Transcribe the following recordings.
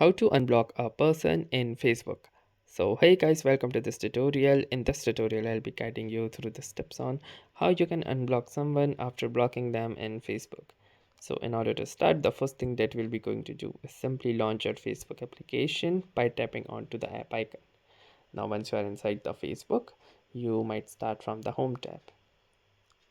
How to unblock a person in Facebook. So hey guys, welcome to this tutorial. In this tutorial I'll be guiding you through the steps on how you can unblock someone after blocking them in Facebook. So in order to start, the first thing that we'll be going to do is simply launch your Facebook application by tapping onto the app icon. Now once you are inside the Facebook, you might start from the home tab.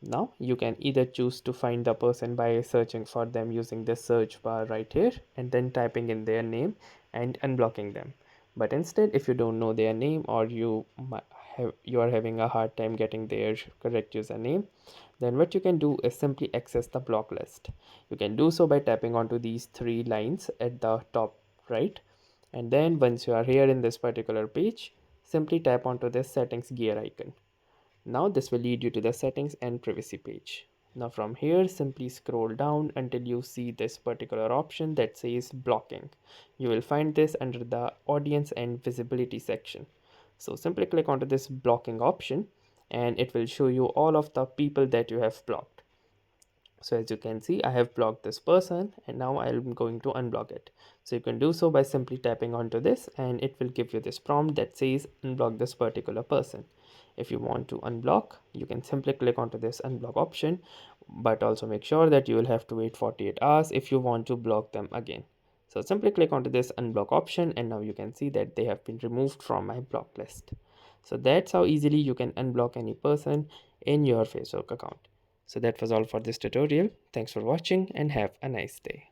Now you can either choose to find the person by searching for them using the search bar right here and then typing in their name and unblocking them. But instead, if you don't know their name or you are having a hard time getting their correct username, then what you can do is simply access the block list. You can do so by tapping onto these three lines at the top right, and then once you are here in this particular page, simply tap onto this settings gear icon. Now this will lead you to the settings and privacy page. Now from here, simply scroll down until you see this particular option that says blocking. You will find this under the audience and visibility section. So simply click onto this blocking option and it will show you all of the people that you have blocked. So as you can see, I have blocked this person and now I'm going to unblock it. So you can do so by simply tapping onto this and it will give you this prompt that says unblock this particular person. If you want to unblock, you can simply click onto this unblock option, but also make sure that you will have to wait 48 hours if you want to block them again. So simply click onto this unblock option and now you can see that they have been removed from my block list. So that's how easily you can unblock any person in your Facebook account. So that was all for this tutorial. Thanks for watching and have a nice day.